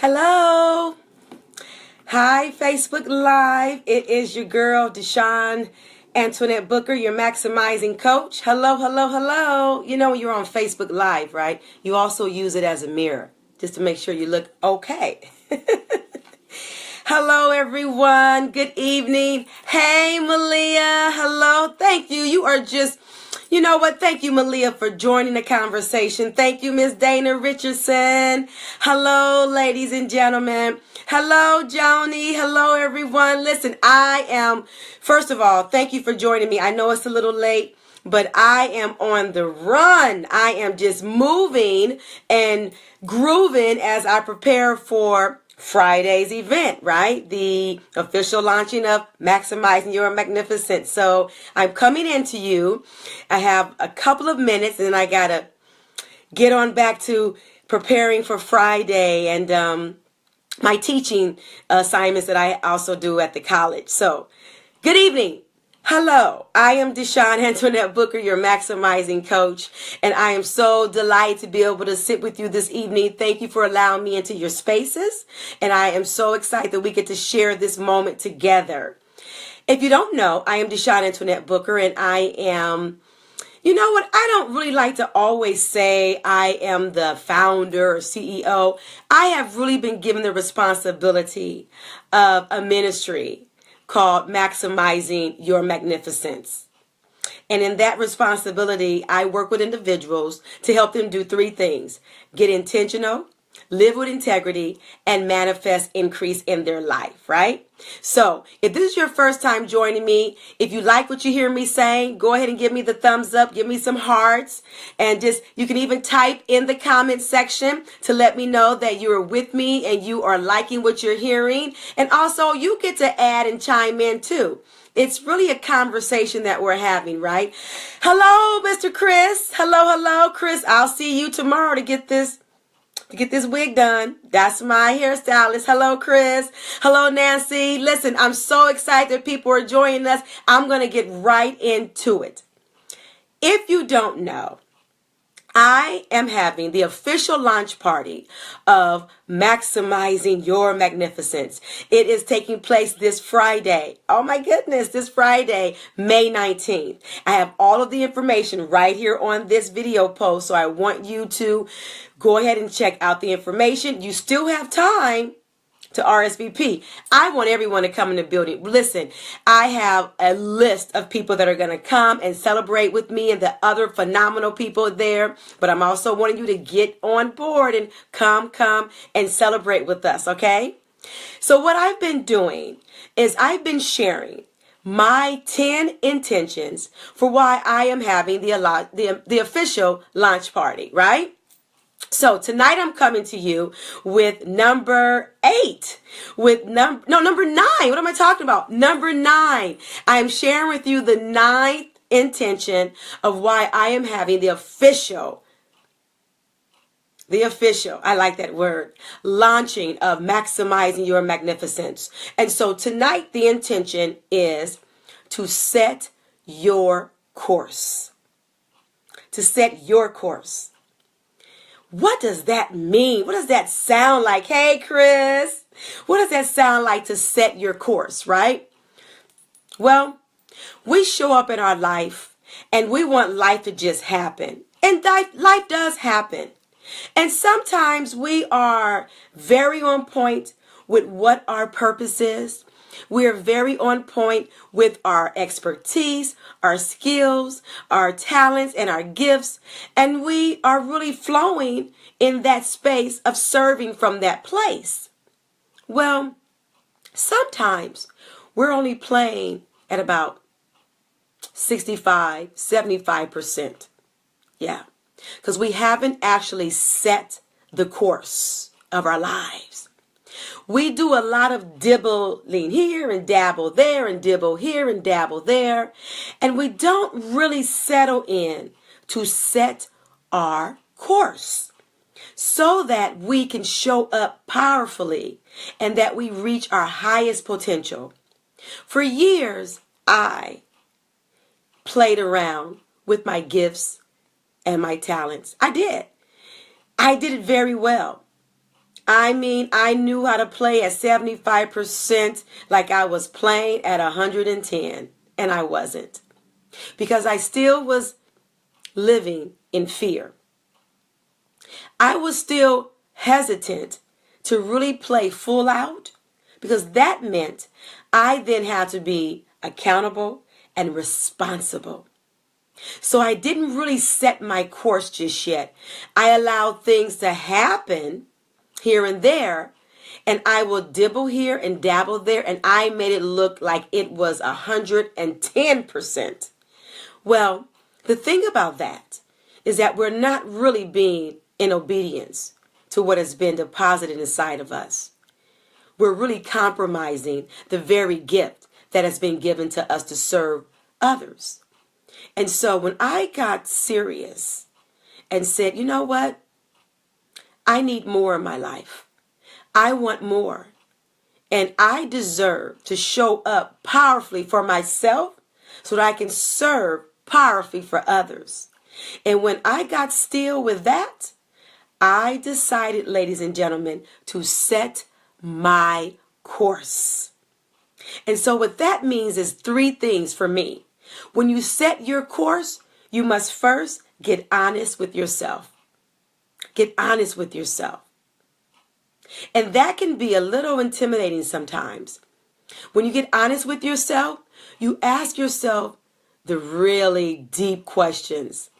Hello. Hi, Facebook Live. It is your girl, Deshawn Antoinette Booker, your maximizing coach. Hello, hello, hello. You know when you're on Facebook Live, right? You also use it as a mirror just to make sure you look okay. Hello, everyone. Good evening. Hey, Malia. Hello. Thank you. You are just, you know what? Thank you, Malia, for joining the conversation. Thank you, Miss Dana Richardson. Hello, ladies and gentlemen. Hello, Joni. Hello, everyone. Listen, first of all, thank you for joining me. I know it's a little late, but I am on the run. I am just moving and grooving as I prepare for Friday's event, right? The official launching of Maximizing Your Magnificence. So I'm coming into you. I have a couple of minutes and then I got to get on back to preparing for Friday and my teaching assignments that I also do at the college. So good evening. Hello, I am Deshawn Antoinette Booker, your maximizing coach, and I am so delighted to be able to sit with you this evening. Thank you for allowing me into your spaces, and I am so excited that we get to share this moment together. If you don't know, I am Deshawn Antoinette Booker, and I am, you know what, I don't really like to always say I am the founder or CEO. I have really been given the responsibility of a ministry called Maximizing Your Magnificence. And in that responsibility, I work with individuals to help them do three things: get intentional, live with integrity, and manifest increase in their life, right? So if this is your first time joining me, if you like what you hear me saying, go ahead and give me the thumbs up, give me some hearts, and you can even type in the comment section to let me know that you are with me and you are liking what you're hearing. And also you get to add and chime in too. It's really a conversation that we're having, right? Hello, Mr. Chris. Hello, Chris. I'll see you tomorrow to get this wig done. That's my hairstylist. Hello, Chris. Hello, Nancy. Listen, I'm so excited that people are joining us. I'm going to get right into it. If you don't know, I am having the official launch party of Maximizing Your Magnificence. It is taking place this Friday. Oh my goodness, this Friday, May 19th. I have all of the information right here on this video post, so I want you to go ahead and check out the information. You still have time to RSVP. I want everyone to come in the building. Listen, I have a list of people that are going to come and celebrate with me and the other phenomenal people there. But I'm also wanting you to get on board and come and celebrate with us, okay? So what I've been doing is I've been sharing my 10 intentions for why I am having the official launch party, right? So tonight I'm coming to you with number 8, number 9. What am I talking about? Number 9. I am sharing with you the 9th intention of why I am having the official, I like that word, launching of Maximizing Your Magnificence. And so tonight the intention is to set your course. To set your course. What does that mean? What does that sound like? Hey, Chris, what does that sound like to set your course, right? Well, we show up in our life and we want life to just happen. And life does happen. And sometimes we are very on point with what our purpose is. We are very on point with our expertise, our skills, our talents, and our gifts. And we are really flowing in that space of serving from that place. Well, sometimes we're only playing at about 65, 75%. Yeah, because we haven't actually set the course of our lives. We do a lot of dibbling here and dabble there and dibble here and dabble there. And we don't really settle in to set our course so that we can show up powerfully and that we reach our highest potential. For years, I played around with my gifts and my talents. I did. I did it very well. I mean, I knew how to play at 75% like I was playing at 110, and I wasn't. Because I still was living in fear. I was still hesitant to really play full out because that meant I then had to be accountable and responsible. So I didn't really set my course just yet. I allowed things to happen here and there, and I will dibble here and dabble there, and I made it look like it was 110%. Well, the thing about that is that we're not really being in obedience to what has been deposited inside of us. We're really compromising the very gift that has been given to us to serve others. And so when I got serious and said, you know what? I need more in my life. I want more. And I deserve to show up powerfully for myself so that I can serve powerfully for others. And when I got still with that, I decided, ladies and gentlemen, to set my course. And so what that means is three things for me. When you set your course, you must first get honest with yourself. Get honest with yourself. And that can be a little intimidating sometimes. When you get honest with yourself, you ask yourself the really deep questions.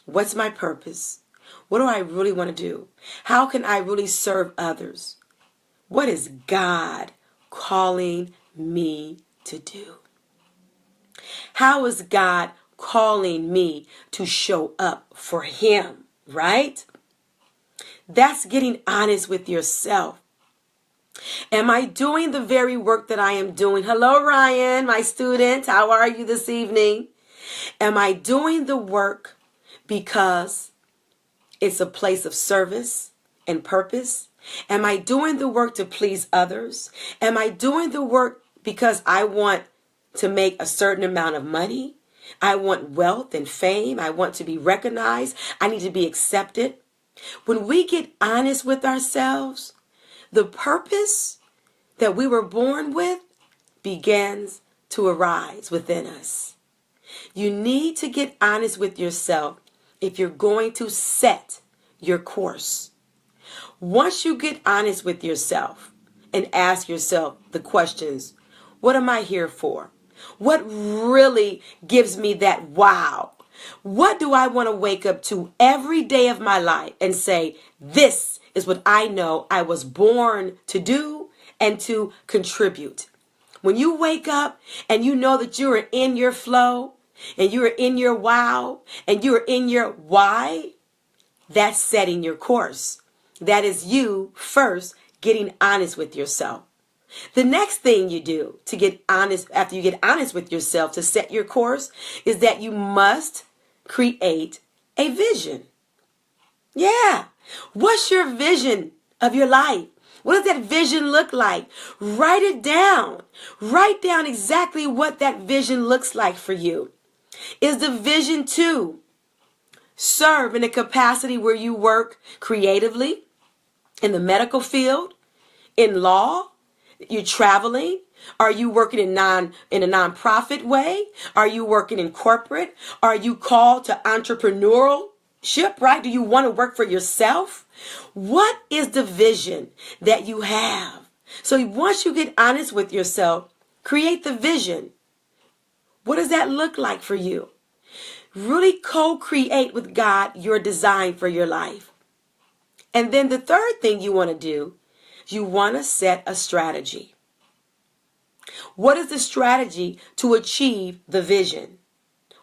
What's my purpose? What do I really want to do? How can I really serve others? What is God calling me to do? How is God calling me to show up for Him, right? That's getting honest with yourself. Am I doing the very work that I am doing? Hello, Ryan, my student. How are you this evening? Am I doing the work because it's a place of service and purpose? Am I doing the work to please others? Am I doing the work because I want to make a certain amount of money? I want wealth and fame. I want to be recognized. I need to be accepted. When we get honest with ourselves, the purpose that we were born with begins to arise within us. You need to get honest with yourself if you're going to set your course. Once you get honest with yourself and ask yourself the questions, what am I here for? What really gives me that wow? What do I want to wake up to every day of my life and say, this is what I know I was born to do and to contribute? When you wake up and you know that you are in your flow and you are in your wow and you are in your why, that's setting your course. That is you first getting honest with yourself. The next thing you do to get honest, after you get honest with yourself to set your course, is that you must create a vision. Yeah. What's your vision of your life? What does that vision look like? Write it down. Write down exactly what that vision looks like for you. Is the vision to serve in a capacity where you work creatively, in the medical field, in law? You're traveling? Are you working in a nonprofit way? Are you working in corporate? Are you called to entrepreneurship, right? Do you want to work for yourself? What is the vision that you have? So once you get honest with yourself, create the vision. What does that look like for you? Really co-create with God your design for your life. And then the third thing you want to do, you want to set a strategy. What is the strategy to achieve the vision?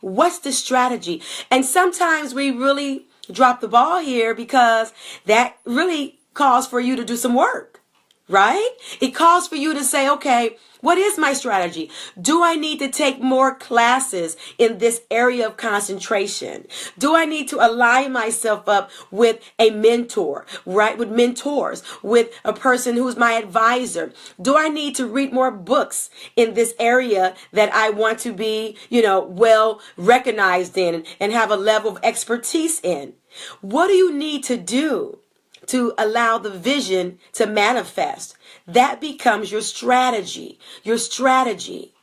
What's the strategy? And sometimes we really drop the ball here because that really calls for you to do some work, right? It calls for you to say, okay, what is my strategy? Do I need to take more classes in this area of concentration? Do I need to align myself up with a mentor, right? With mentors, with a person who's my advisor? Do I need to read more books in this area that I want to be, well recognized in and have a level of expertise in? What do you need to do to allow the vision to manifest. That becomes your strategy, your strategy.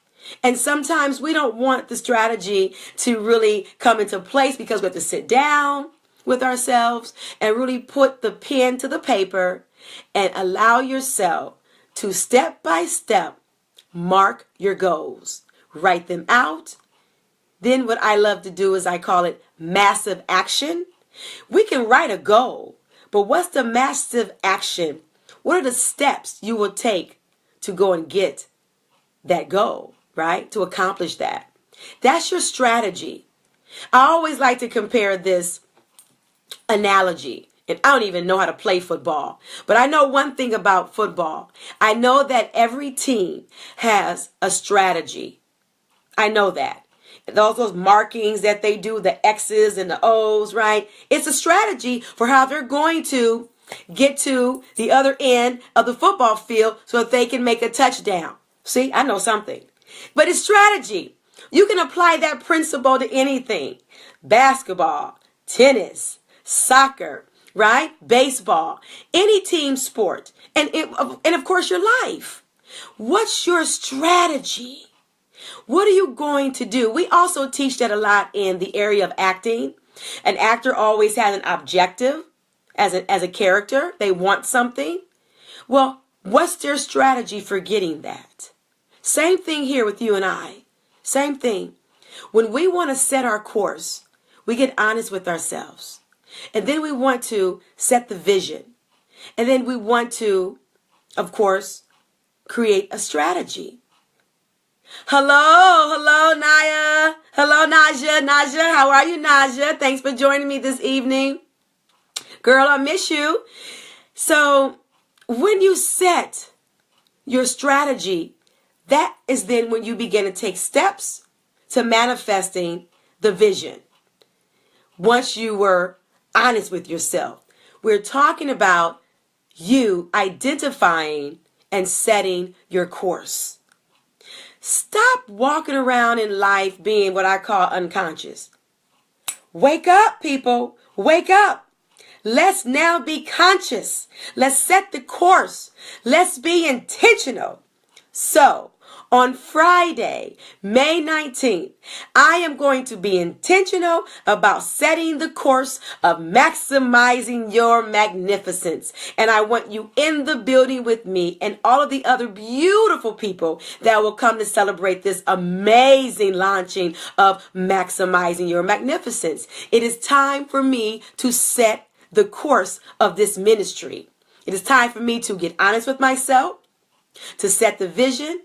And sometimes we don't want the strategy to really come into place because we have to sit down with ourselves and really put the pen to the paper and allow yourself to step by step mark your goals. Write them out. Then what I love to do is I call it massive action. We can write a goal, but what's the massive action? What are the steps you will take to go and get that goal, right? To accomplish that. That's your strategy. I always like to compare this analogy. And I don't even know how to play football. But I know one thing about football. I know that every team has a strategy. I know that. Those markings that they do, the X's and the O's, right? It's a strategy for how they're going to get to the other end of the football field so that they can make a touchdown. See, I know something. But it's strategy. You can apply that principle to anything. Basketball, tennis, soccer, right? Baseball, any team sport, and of course your life. What's your strategy? What are you going to do? We also teach that a lot in the area of acting. An actor always has an objective as a character. They want something. Well, what's their strategy for getting that? Same thing here with you and I. Same thing. When we want to set our course, we get honest with ourselves. And then we want to set the vision. And then we want to, of course, create a strategy. Hello, Naya. Hello, Naja. Naja, how are you, Naja? Thanks for joining me this evening. Girl, I miss you. So when you set your strategy, that is then when you begin to take steps to manifesting the vision. Once you were honest with yourself, we're talking about you identifying and setting your course. Stop walking around in life being what I call unconscious. Wake up, people. Wake up. Let's now be conscious. Let's set the course. Let's be intentional. So, on Friday, May 19th, I am going to be intentional about setting the course of maximizing your magnificence. And I want you in the building with me and all of the other beautiful people that will come to celebrate this amazing launching of maximizing your magnificence. It is time for me to set the course of this ministry. It is time for me to get honest with myself, to set the vision,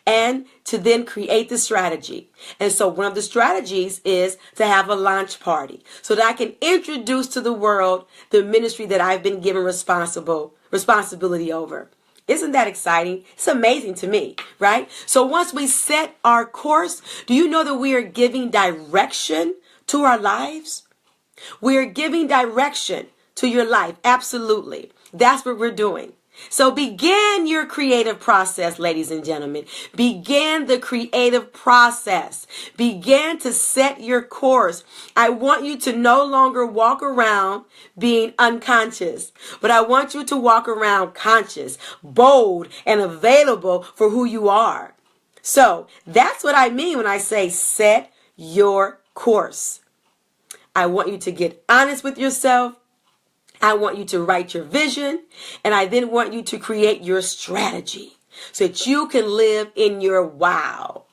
and to then create the strategy. And so one of the strategies is to have a launch party so that I can introduce to the world the ministry that I've been given responsibility over. Isn't that exciting? It's amazing to me, right? So once we set our course, do you know that we are giving direction to our lives? We are giving direction to your life. Absolutely. That's what we're doing. So begin your creative process, ladies and gentlemen. Begin the creative process. Begin to set your course. I want you to no longer walk around being unconscious, but I want you to walk around conscious, bold, and available for who you are. So that's what I mean when I say set your course. I want you to get honest with yourself. I want you to write your vision, and I then want you to create your strategy so that you can live in your wow.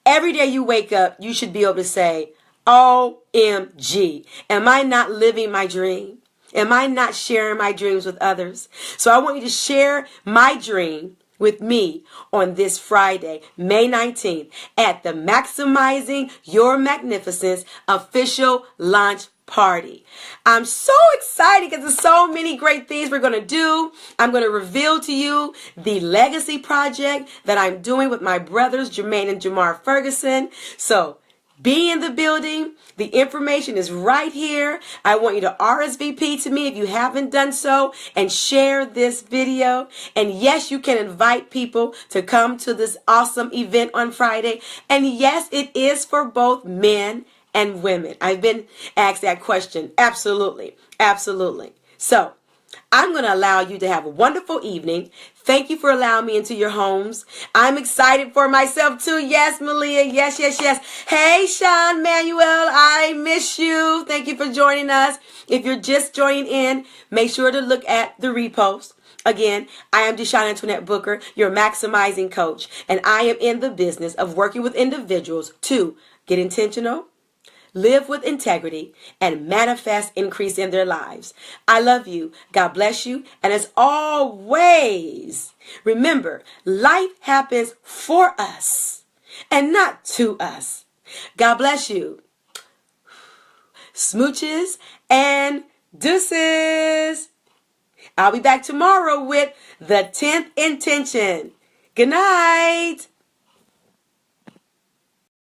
Every day you wake up, you should be able to say, OMG, am I not living my dream? Am I not sharing my dreams with others? So I want you to share my dream with me on this Friday, May 19th, at the Maximizing Your Magnificence official launch party. I'm so excited because there's so many great things we're going to do. I'm going to reveal to you the legacy project that I'm doing with my brothers, Jermaine and Jamar Ferguson. So be in the building. The information is right here. I want you to RSVP to me if you haven't done so and share this video. And yes, you can invite people to come to this awesome event on Friday. And yes, it is for both men and women. I've been asked that question. Absolutely. Absolutely. So I'm going to allow you to have a wonderful evening. Thank you for allowing me into your homes. I'm excited for myself too. Yes, Malia. Yes, yes, yes. Hey, Sean Manuel. I miss you. Thank you for joining us. If you're just joining in, make sure to look at the repost. Again, I am Deshawn Antoinette Booker, your maximizing coach, and I am in the business of working with individuals to get intentional, live with integrity, and manifest increase in their lives. I love you. God bless you. And as always, remember, life happens for us and not to us. God bless you. Smooches and deuces. I'll be back tomorrow with the 10th intention. Good night.